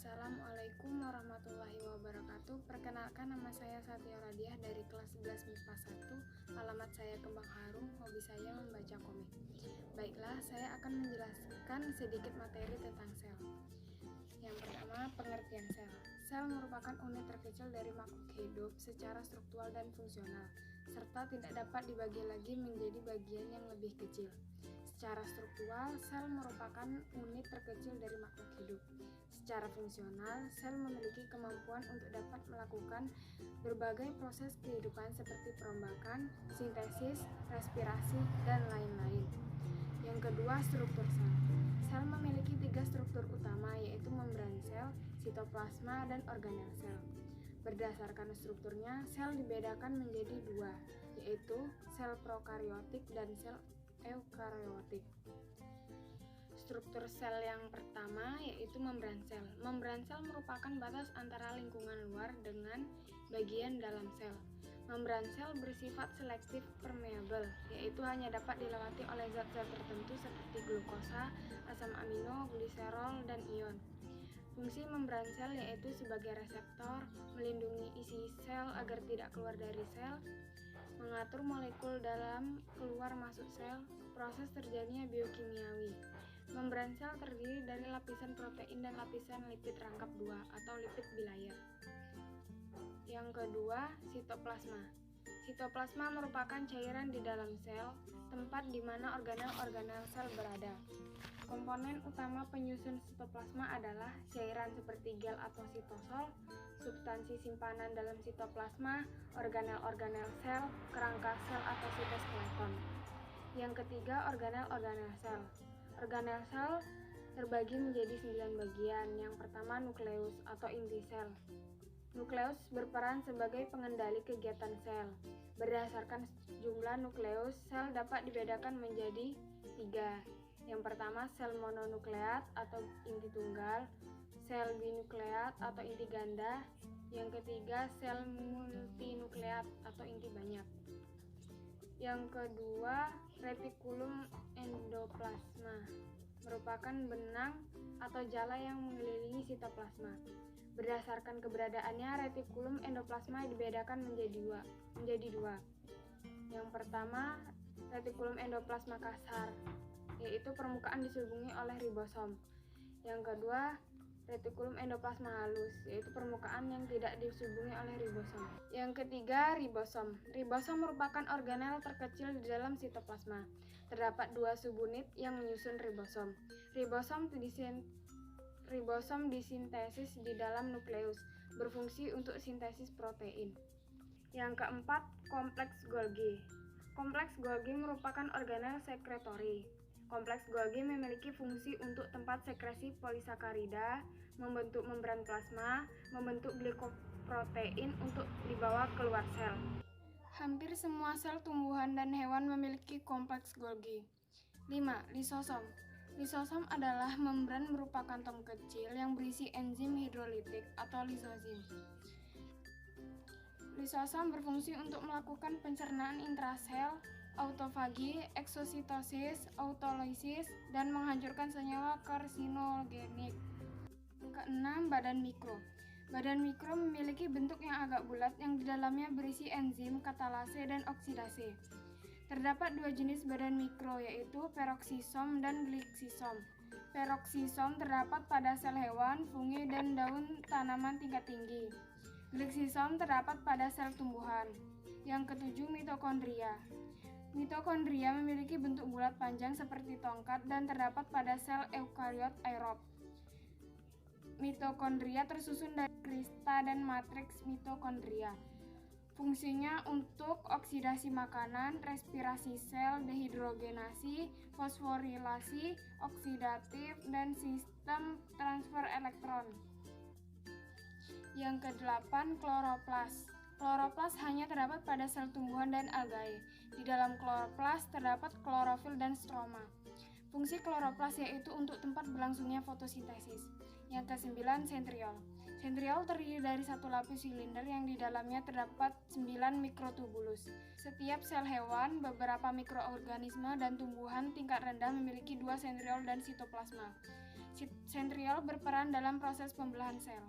Assalamualaikum warahmatullahi wabarakatuh. Perkenalkan, nama saya Satya Radiah dari kelas 11 MIPA 1. Alamat saya Kembang Harum, hobi saya membaca komik. Baiklah, saya akan menjelaskan sedikit materi tentang sel. Yang pertama, pengertian sel. Sel merupakan unit terkecil dari makhluk hidup secara struktural dan fungsional, serta tidak dapat dibagi lagi menjadi bagian yang lebih kecil. Secara struktural, sel merupakan unit terkecil dari makhluk hidup. Secara fungsional, sel memiliki kemampuan untuk dapat melakukan berbagai proses kehidupan seperti perombakan, sintesis, respirasi, dan lain-lain. Yang kedua, struktur sel. Sel memiliki 3 struktur utama, yaitu membran sel, sitoplasma, dan organel sel. Berdasarkan strukturnya, sel dibedakan menjadi 2, yaitu sel prokariotik dan sel eukariotik. Struktur sel yang pertama yaitu membran sel. Membran sel merupakan batas antara lingkungan luar dengan bagian dalam sel. Membran sel bersifat selektif permeabel, yaitu hanya dapat dilewati oleh zat-zat tertentu seperti glukosa, asam amino, gliserol, dan ion. Fungsi membran sel yaitu sebagai reseptor, melindungi isi sel agar tidak keluar dari sel, mengatur molekul dalam keluar masuk sel, proses terjadinya biokimiawi. Membran sel terdiri dari lapisan protein dan lapisan lipid rangkap 2 atau lipid bilayer. Yang kedua, sitoplasma. Sitoplasma merupakan cairan di dalam sel, tempat di mana organel-organel sel berada. Komponen utama penyusun sitoplasma adalah cairan seperti gel atau sitosol, substansi simpanan dalam sitoplasma, organel-organel sel, kerangka sel atau sitoskeleton. Yang ketiga, organel-organel sel. Organel sel terbagi menjadi 9 bagian. Yang pertama, nukleus atau inti sel. Nukleus berperan sebagai pengendali kegiatan sel. Berdasarkan jumlah nukleus, sel dapat dibedakan menjadi 3. Yang pertama, sel mononukleat atau inti tunggal, sel binukleat atau inti ganda. Yang ketiga, sel multinukleat atau inti banyak. Yang kedua, retikulum endoplasma merupakan benang atau jala yang mengelilingi sitoplasma. Berdasarkan keberadaannya, retikulum endoplasma dibedakan menjadi dua. Yang pertama, retikulum endoplasma kasar, yaitu permukaan diselubungi oleh ribosom. Yang kedua, retikulum endoplasma halus, yaitu permukaan yang tidak diselubungi oleh ribosom. Yang ketiga, ribosom. Ribosom merupakan organel terkecil di dalam sitoplasma. Terdapat 2 subunit yang menyusun ribosom. Ribosom disintesis di dalam nukleus, berfungsi untuk sintesis protein. Yang keempat, kompleks Golgi. Kompleks Golgi merupakan organel sekretori. Kompleks Golgi memiliki fungsi untuk tempat sekresi polisakarida, membentuk membran plasma, membentuk glikoprotein untuk dibawa keluar sel. Hampir semua sel tumbuhan dan hewan memiliki kompleks Golgi. 5. Lisosom. Lisosom adalah membran berupa kantong kecil yang berisi enzim hidrolitik atau lisozim. Lisosom berfungsi untuk melakukan pencernaan intrasel, autofagi, eksositosis, autolisis, dan menghancurkan senyawa karsinogenik. Yang keenam, badan mikro. Badan mikro memiliki bentuk yang agak bulat yang di dalamnya berisi enzim katalase dan oksidase. Terdapat 2 jenis badan mikro, yaitu peroksisom dan gliksisom. Peroksisom terdapat pada sel hewan, fungi, dan daun tanaman tingkat tinggi. Gliksisom terdapat pada sel tumbuhan. Yang ketujuh, mitokondria. Mitokondria memiliki bentuk bulat panjang seperti tongkat dan terdapat pada sel eukariot aerob. Mitokondria tersusun dari krista dan matriks mitokondria. Fungsinya untuk oksidasi makanan, respirasi sel, dehidrogenasi, fosforilasi, oksidatif, dan sistem transfer elektron. Yang kedelapan, kloroplas. Kloroplas hanya terdapat pada sel tumbuhan dan algae. Di dalam kloroplas terdapat klorofil dan stroma. Fungsi kloroplas yaitu untuk tempat berlangsungnya fotosintesis. Yang kesembilan, sentriol. Sentriol terdiri dari satu lapis silinder yang di dalamnya terdapat 9 mikrotubulus. Setiap sel hewan, beberapa mikroorganisme, dan tumbuhan tingkat rendah memiliki 2 sentriol dan sitoplasma. Sentriol berperan dalam proses pembelahan sel.